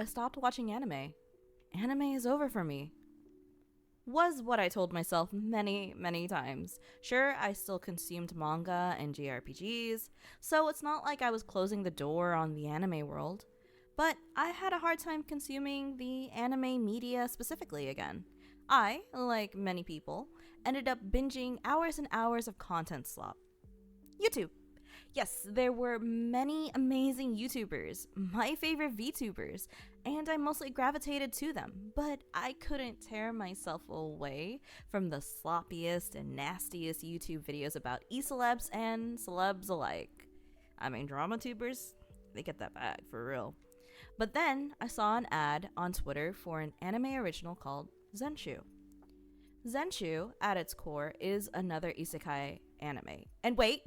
I stopped watching anime. Anime is over for me. Was what I told myself many, many times. Sure, I still consumed manga and JRPGs, so it's not like I was closing the door on the anime world. But I had a hard time consuming the anime media specifically again. I, like many people, ended up binging hours and hours of content slop. YouTube. Yes, there were many amazing YouTubers, my favorite VTubers, and I mostly gravitated to them, but I couldn't tear myself away from the sloppiest and nastiest YouTube videos about e-celebs and celebs alike. I mean, drama tubers, they get that bag for real. But then I saw an ad on Twitter for an anime original called Zenshu. Zenshu, at its core, is another isekai anime. And wait.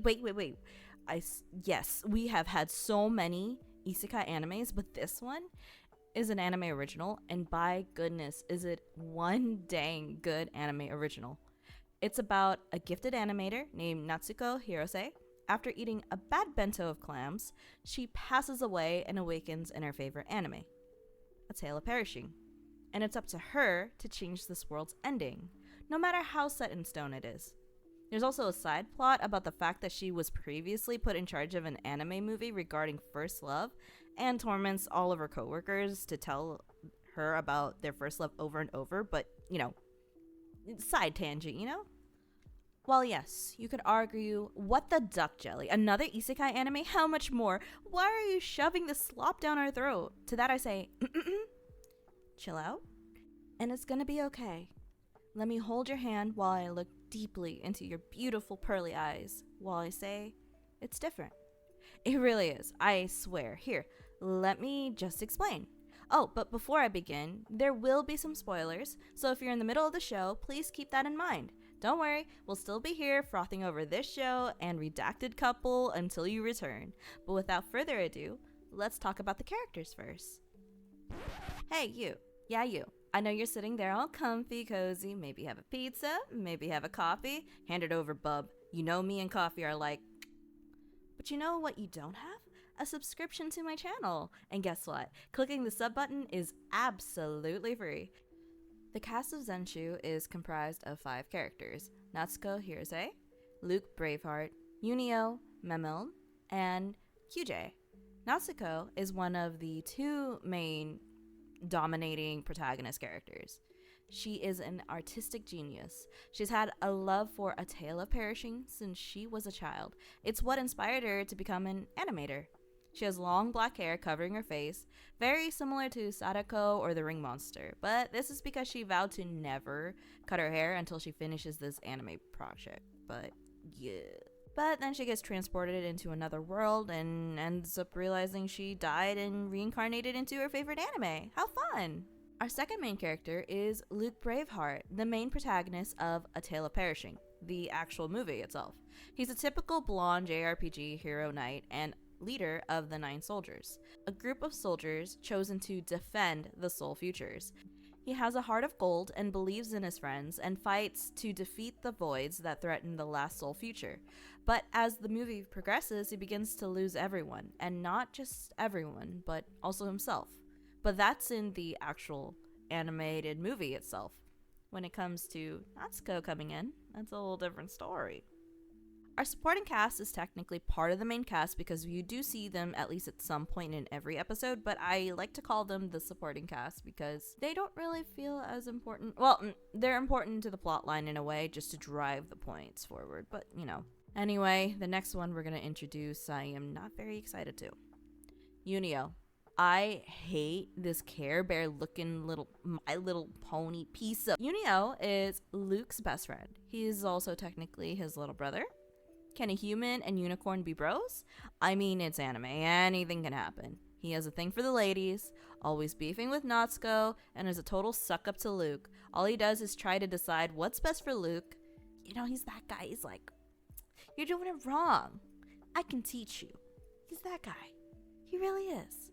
Yes, we have had so many isekai animes, but this one is an anime original, and by goodness, is it one dang good anime original. It's about a gifted animator named Natsuko Hirose. After eating a bad bento of clams, she passes away and awakens in her favorite anime, A Tale of Perishing. And it's up to her to change this world's ending, no matter how set in stone it is. There's also a side plot about the fact that she was previously put in charge of an anime movie regarding first love and torments all of her coworkers to tell her about their first love over and over, but, side tangent, While yes, you could argue, what the duck jelly? Another isekai anime? How much more? Why are you shoving this slop down our throat? To that I say, chill out, and it's gonna be okay. Let me hold your hand while I look deeply into your beautiful pearly eyes while I say, it's different. It really is, I swear. Here, let me just explain. Oh, but before I begin, there will be some spoilers, so if you're in the middle of the show, please keep that in mind. Don't worry, we'll still be here frothing over this show and redacted couple until you return. But without further ado, let's talk about the characters first. Hey, you. Yeah, you. I know you're sitting there all comfy, cozy, maybe have a pizza, maybe have a coffee. Hand it over, bub. You know me and coffee are like... But you know what you don't have? A subscription to my channel. And guess what? Clicking the sub button is absolutely free. The cast of Zenshu is comprised of 5 characters: Natsuko Hirose, Luke Braveheart, Yunio, Memiln, and QJ. Natsuko is one of the 2 main dominating protagonist characters. She is an artistic genius. She's had a love for A Tale of Perishing since she was a child. It's what inspired her to become an animator. She has long black hair covering her face, very similar to Sadako or the Ring Monster, but this is because she vowed to never cut her hair until she finishes this anime project. But yeah. But then she gets transported into another world and ends up realizing she died and reincarnated into her favorite anime. How fun! Our second main character is Luke Braveheart, the main protagonist of A Tale of Perishing, the actual movie itself. He's a typical blonde JRPG hero knight and leader of the 9 soldiers, a group of soldiers chosen to defend the Soul Futures. He has a heart of gold and believes in his friends and fights to defeat the voids that threaten the last Soul Future. But as the movie progresses, he begins to lose everyone, and not just everyone, but also himself. But that's in the actual animated movie itself. When it comes to Natsuko coming in, that's a little different story. Our supporting cast is technically part of the main cast because you do see them at least at some point in every episode, but I like to call them the supporting cast because they don't really feel as important. Well, they're important to the plot line in a way, just to drive the points forward, but Anyway, the next one we're going to introduce, I am not very excited to. Yunio. I hate this Care Bear looking little My Little Pony piece of... Yunio is Luke's best friend. He is also technically his little brother. Can a human and unicorn be bros? I mean, it's anime. Anything can happen. He has a thing for the ladies, always beefing with Natsuko, and is a total suck-up to Luke. All he does is try to decide what's best for Luke. He's that guy. He's like, you're doing it wrong. I can teach you. He's that guy. He really is.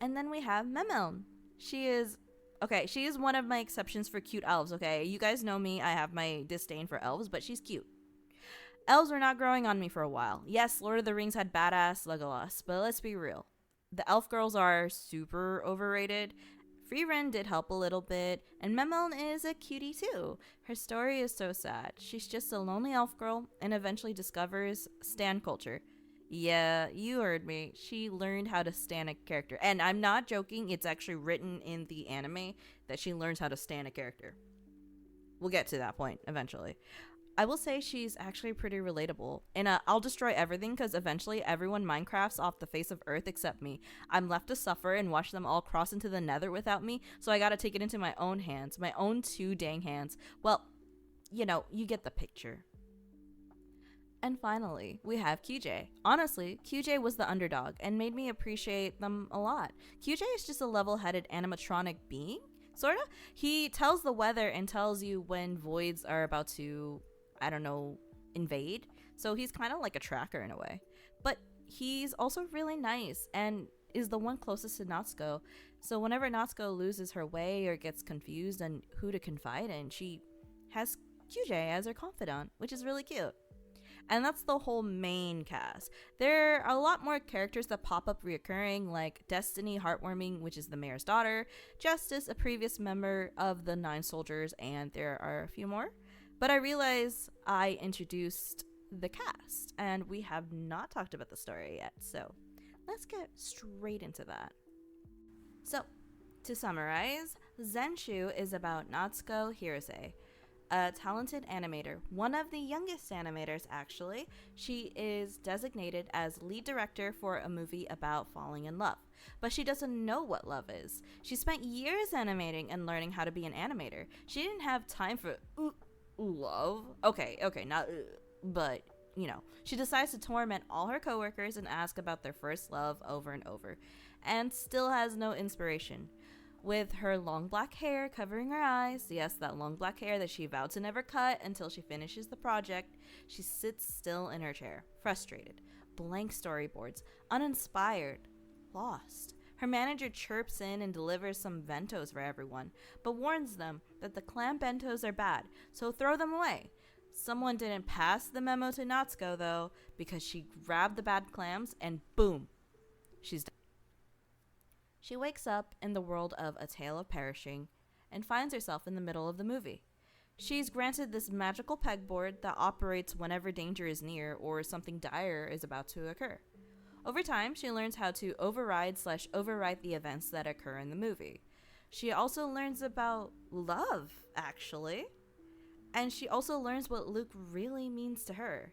And then we have Memiln. She is one of my exceptions for cute elves, okay? You guys know me. I have my disdain for elves, but she's cute. Elves were not growing on me for a while. Yes, Lord of the Rings had badass Legolas, but let's be real. The elf girls are super overrated. Frieren did help a little bit, and Memon is a cutie too. Her story is so sad. She's just a lonely elf girl and eventually discovers stan culture. Yeah, you heard me. She learned how to stan a character. And I'm not joking, it's actually written in the anime that she learns how to stan a character. We'll get to that point eventually. I will say she's actually pretty relatable. And I'll destroy everything because eventually everyone Minecrafts off the face of Earth except me. I'm left to suffer and watch them all cross into the nether without me, so I gotta take it into my own hands. My own two dang hands. Well, you get the picture. And finally, we have QJ. Honestly, QJ was the underdog and made me appreciate them a lot. QJ is just a level headed animatronic being, sorta. He tells the weather and tells you when voids are about to, I don't know, invade. So he's kind of like a tracker in a way. But he's also really nice and is the one closest to Natsuko. So whenever Natsuko loses her way or gets confused on who to confide in, she has QJ as her confidant, which is really cute. And that's the whole main cast. There are a lot more characters that pop up reoccurring, like Destiny Heartwarming, which is the mayor's daughter, Justice, a previous member of the Nine Soldiers, and there are a few more. But I realize I introduced the cast, and we have not talked about the story yet, so let's get straight into that. So, to summarize, Zenshu is about Natsuko Hirose, a talented animator, one of the youngest animators actually. She is designated as lead director for a movie about falling in love, but she doesn't know what love is. She spent years animating and learning how to be an animator. She didn't have time for love. Okay, not but she decides to torment all her coworkers and ask about their first love over and over, and still has no inspiration. With her long black hair covering her eyes, yes, that long black hair that she vowed to never cut until she finishes the project, she sits still in her chair, frustrated, blank storyboards, uninspired, lost. Her manager chirps in and delivers some bentos for everyone, but warns them that the clam bentos are bad, so throw them away. Someone didn't pass the memo to Natsuko, though, because she grabbed the bad clams and boom, she's done. She wakes up in the world of A Tale of Perishing and finds herself in the middle of the movie. She's granted this magical pegboard that operates whenever danger is near or something dire is about to occur. Over time, she learns how to override/overwrite the events that occur in the movie. She also learns about love, actually. And she also learns what Luke really means to her.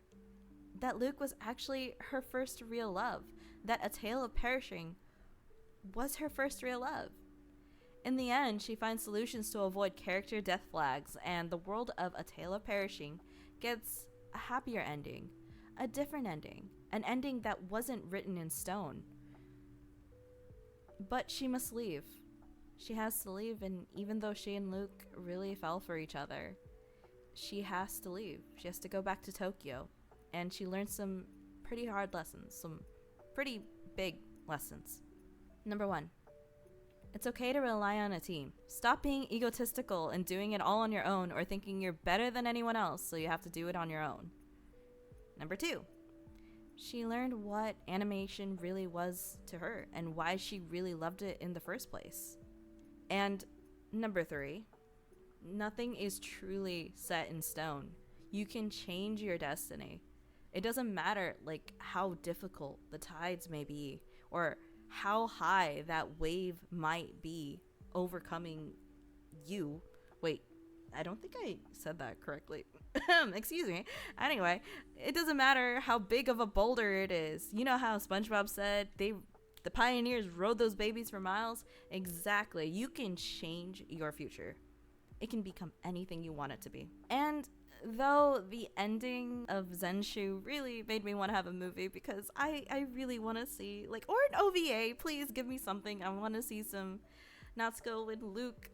That Luke was actually her first real love. That A Tale of Perishing was her first real love. In the end, she finds solutions to avoid character death flags, and the world of A Tale of Perishing gets a happier ending, a different ending, an ending that wasn't written in stone. But she must leave. She has to leave, and even though she and Luke really fell for each other, she has to leave. She has to go back to Tokyo, and she learns some pretty hard lessons, some pretty big lessons. Number 1, it's okay to rely on a team. Stop being egotistical and doing it all on your own or thinking you're better than anyone else, so you have to do it on your own. Number 2, she learned what animation really was to her and why she really loved it in the first place. And number 3, nothing is truly set in stone. You can change your destiny. It doesn't matter how difficult the tides may be or how high that wave might be overcoming you. Wait, I don't think I said that correctly. Excuse me. Anyway, it doesn't matter how big of a boulder it is. You know how SpongeBob said the pioneers rode those babies for miles? Exactly. You can change your future. It can become anything you want it to be. And though the ending of Zenshu really made me want to have a movie because I really want to see, or an OVA, please give me something. I want to see some Natsuko and Luke,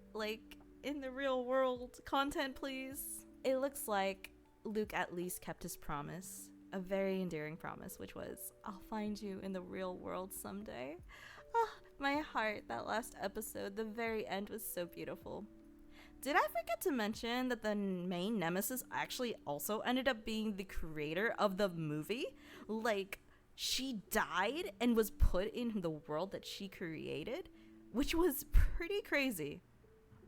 in the real world content, please. It looks like Luke at least kept his promise, a very endearing promise, which was, I'll find you in the real world someday. Oh, my heart, that last episode, the very end was so beautiful. Did I forget to mention that the main nemesis actually also ended up being the creator of the movie? she died and was put in the world that she created, which was pretty crazy.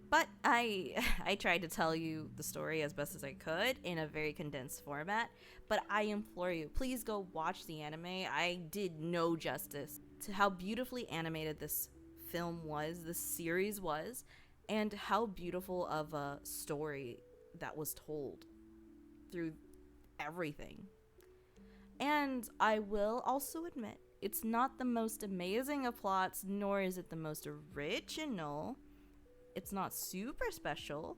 But I tried to tell you the story as best as I could in a very condensed format. But I implore you, please go watch the anime. I did no justice to how beautifully animated this film was, this series was, and how beautiful of a story that was told through everything. And I will also admit, it's not the most amazing of plots, nor is it the most original. It's not super special.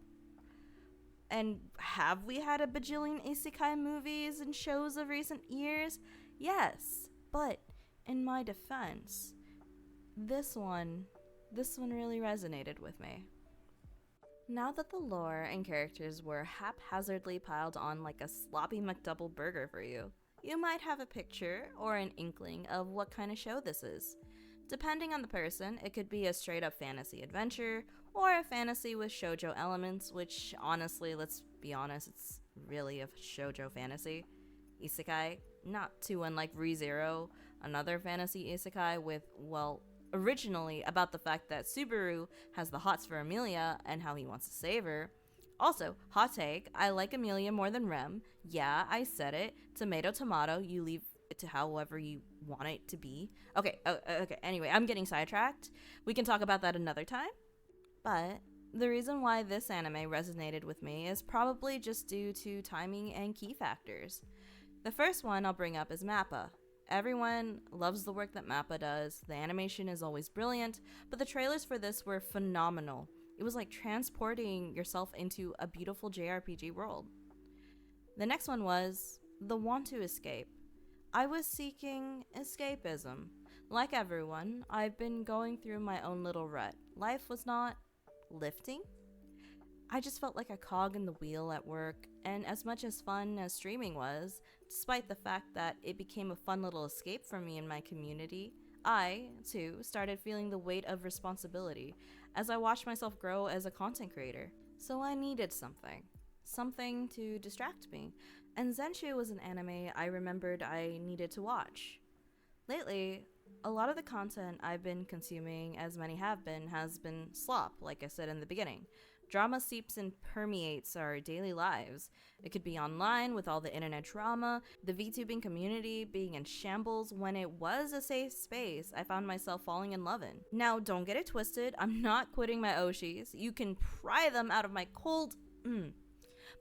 And have we had a bajillion isekai movies and shows of recent years? Yes, but in my defense, this one really resonated with me. Now that the lore and characters were haphazardly piled on like a sloppy McDouble burger for you, you might have a picture or an inkling of what kind of show this is. Depending on the person, it could be a straight up fantasy adventure, or a fantasy with shoujo elements, which honestly, let's be honest, it's really a shoujo fantasy. Isekai, not too unlike ReZero, another fantasy isekai with, well, originally about the fact that Subaru has the hots for Amelia and how he wants to save her. Also, hot take, I like Amelia more than Rem. Yeah, I said it. Tomato, tomato, you leave it to however you want it to be. Okay, anyway, I'm getting sidetracked. We can talk about that another time. But the reason why this anime resonated with me is probably just due to timing and key factors. The first one I'll bring up is Mappa. Everyone loves the work that Mappa does. The animation is always brilliant, but the trailers for this were phenomenal. It was like transporting yourself into a beautiful JRPG world. The next one was the want to escape. I was seeking escapism. Like everyone, I've been going through my own little rut. Life was not lifting. I just felt like a cog in the wheel at work, and as much as fun as streaming was, despite the fact that it became a fun little escape for me and my community, I, too, started feeling the weight of responsibility as I watched myself grow as a content creator. So I needed something to distract me, and Zenshu was an anime I remembered I needed to watch. Lately, a lot of the content I've been consuming, as many have been, has been slop, like I said in the beginning. Drama seeps and permeates our daily lives. It could be online with all the internet drama, the VTubing community being in shambles when it was a safe space I found myself falling in love in. Now, don't get it twisted, I'm not quitting my Oshis. You can pry them out of my cold...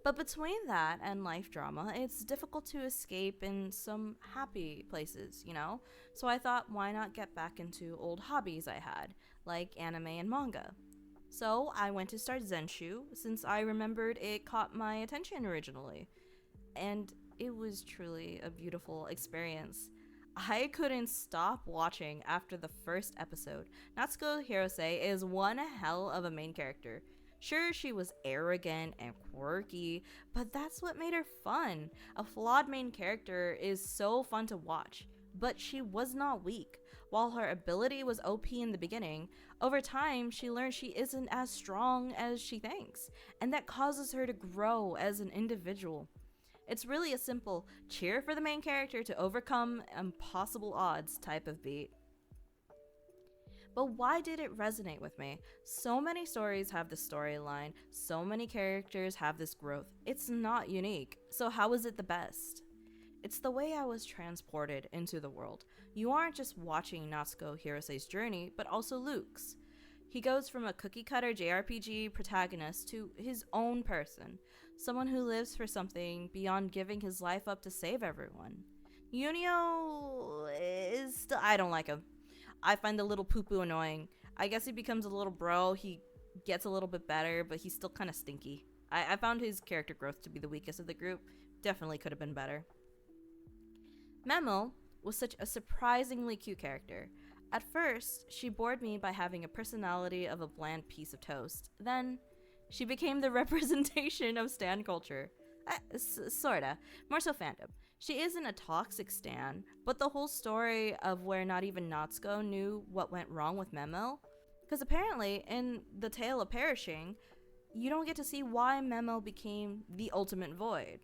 But between that and life drama, it's difficult to escape in some happy places, you know? So I thought, why not get back into old hobbies I had, like anime and manga? So I went to start Zenshu, since I remembered it caught my attention originally. And it was truly a beautiful experience. I couldn't stop watching after the first episode. Natsuko Hirose is one hell of a main character. Sure, she was arrogant and quirky, but that's what made her fun. A flawed main character is so fun to watch, but she was not weak. While her ability was OP in the beginning, over time she learned she isn't as strong as she thinks, and that causes her to grow as an individual. It's really a simple cheer for the main character to overcome impossible odds type of beat. But why did it resonate with me? So many stories have this storyline, so many characters have this growth. It's not unique, so how is it the best? It's the way I was transported into the world. You aren't just watching Natsuko Hirose's journey, but also Luke's. He goes from a cookie-cutter JRPG protagonist to his own person, someone who lives for something beyond giving his life up to save everyone. Yunio is I don't like him. I find the little poo-poo annoying. I guess he becomes a little bro, he gets a little bit better, but he's still kind of stinky. I found his character growth to be the weakest of the group. Definitely could have been better. Memo was such a surprisingly cute character. At first, she bored me by having a personality of a bland piece of toast. Then, she became the representation of stan culture. Sorta. More so fandom. She isn't a toxic stan, but the whole story of where not even Natsuko knew what went wrong with Memo, because apparently in The Tale of Perishing, you don't get to see why Memo became the ultimate void.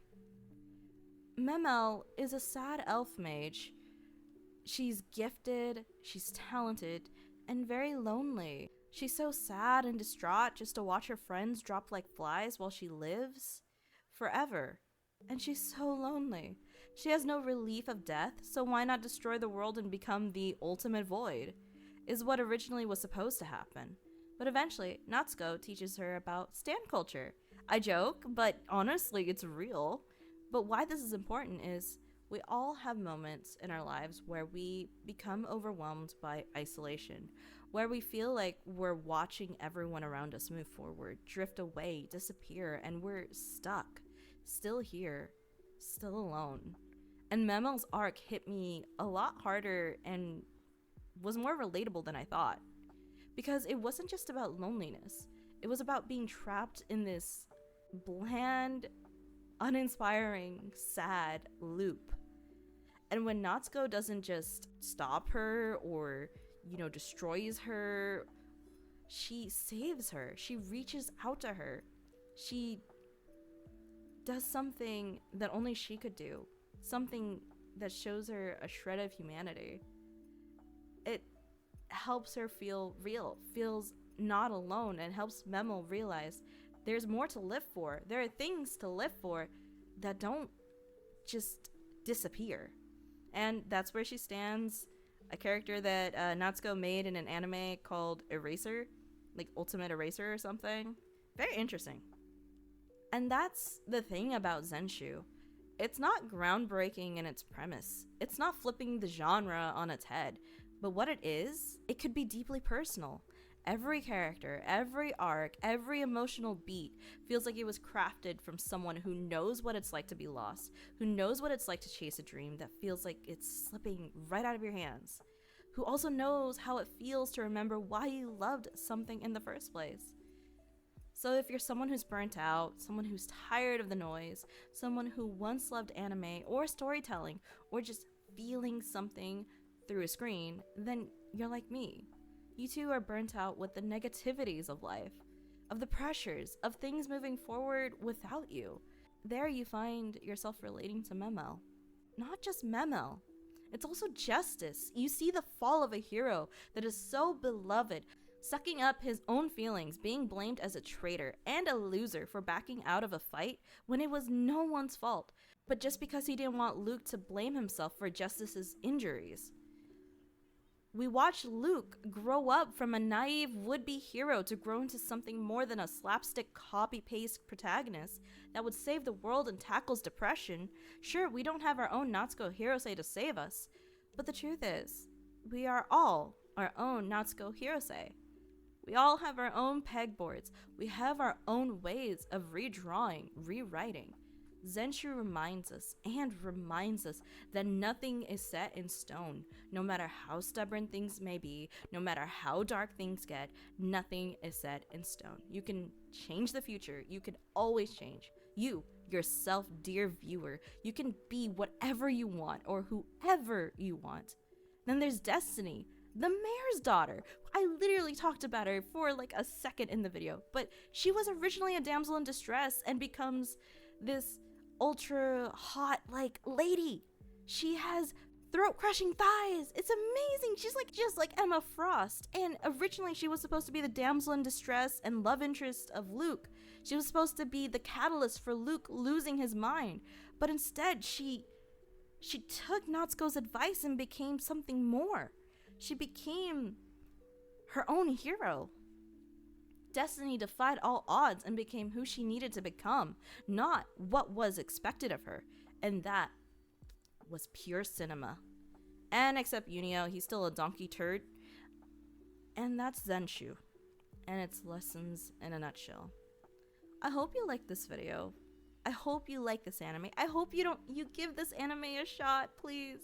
Memo is a sad elf mage She's gifted, she's talented, and very lonely. She's so sad and distraught just to watch her friends drop like flies while she lives forever. And she's so lonely. She has no relief of death, so why not destroy the world and become the ultimate void? Is what originally was supposed to happen. But eventually, Natsuko teaches her about stan culture. I joke, but honestly, it's real. But why this is important is we all have moments in our lives where we become overwhelmed by isolation, where we feel like we're watching everyone around us move forward, drift away, disappear, and we're stuck, still here, still alone. And Memel's arc hit me a lot harder and was more relatable than I thought. Because it wasn't just about loneliness, it was about being trapped in this bland, uninspiring, sad loop. And when Natsuko doesn't just stop her or, destroys her, she saves her. She reaches out to her. She does something that only she could do. Something that shows her a shred of humanity. It helps her feel real, feels not alone, and helps Memel realize there's more to live for. There are things to live for that don't just disappear. And that's where she stands, a character that Natsuko made in an anime called Eraser, like Ultimate Eraser or something. Very interesting. And that's the thing about Zenshu. It's not groundbreaking in its premise. It's not flipping the genre on its head. But what it is, it could be deeply personal. Every character, every arc, every emotional beat feels like it was crafted from someone who knows what it's like to be lost, who knows what it's like to chase a dream that feels like it's slipping right out of your hands, who also knows how it feels to remember why you loved something in the first place. So if you're someone who's burnt out, someone who's tired of the noise, someone who once loved anime or storytelling, or just feeling something through a screen, then you're like me. You too are burnt out with the negativities of life, of the pressures, of things moving forward without you. There you find yourself relating to Memel. Not just Memel, it's also justice. You see the fall of a hero that is so beloved, sucking up his own feelings, being blamed as a traitor and a loser for backing out of a fight when it was no one's fault, but just because he didn't want Luke to blame himself for Justice's injuries. We watch Luke grow up from a naive would-be hero to grow into something more than a slapstick copy-paste protagonist that would save the world and tackles depression. Sure, we don't have our own Natsuko Hirose to save us, but the truth is, we are all our own Natsuko Hirose. We all have our own pegboards. We have our own ways of redrawing, rewriting. Zenshu reminds us that nothing is set in stone. No matter how stubborn things may be, no matter how dark things get, nothing is set in stone. You can change the future. You can always change. You, yourself, dear viewer, you can be whatever you want or whoever you want. Then there's Destiny, the mayor's daughter. I literally talked about her for like a second in the video, but she was originally a damsel in distress and becomes this ultra hot lady. She has throat crushing thighs. It's amazing. She's just like Emma Frost. And originally she was supposed to be the damsel in distress and love interest of Luke. She was supposed to be the catalyst for Luke losing his mind. But instead she took Natsuko's advice and became something more. She became her own hero. Destiny defied all odds and became who she needed to become, not what was expected of her. And that was pure cinema. And except Yunio, he's still a donkey turd. And that's Zenshu. And its lessons in a nutshell. I hope you like this video. I hope you like this anime. I hope you give this anime a shot, please.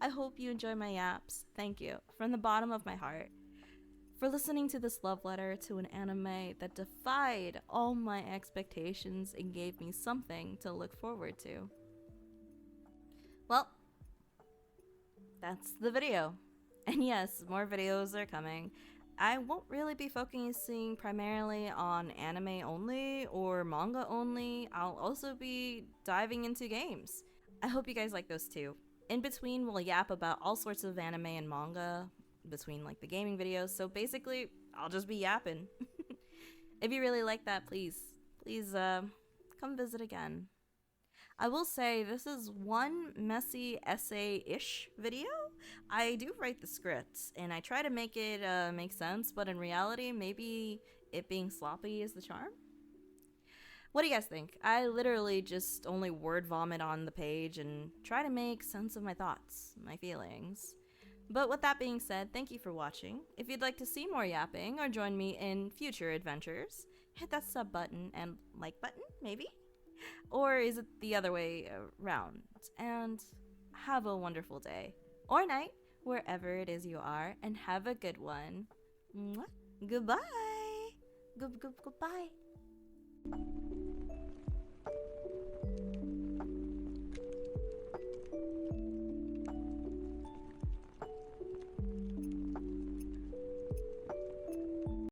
I hope you enjoy my yaps. Thank you, from the bottom of my heart, for listening to this love letter to an anime that defied all my expectations and gave me something to look forward to. Well, that's the video. And yes, more videos are coming. I won't really be focusing primarily on anime only or manga only. I'll also be diving into games. I hope you guys like those too. In between, we'll yap about all sorts of anime and manga between like the gaming videos. So basically, I'll just be yapping. If you really like that, please come visit again. I will say this is one messy essay-ish video. I do write the scripts and I try to make it make sense, but in reality, maybe it being sloppy is the charm. What do you guys think? I literally just only word vomit on the page and try to make sense of my thoughts, my feelings. But with that being said, thank you for watching. If you'd like to see more yapping or join me in future adventures, hit that sub button and like button, maybe? Or is it the other way around? And have a wonderful day or night, wherever it is you are, and have a good one. Mwah. Goodbye. Goodbye.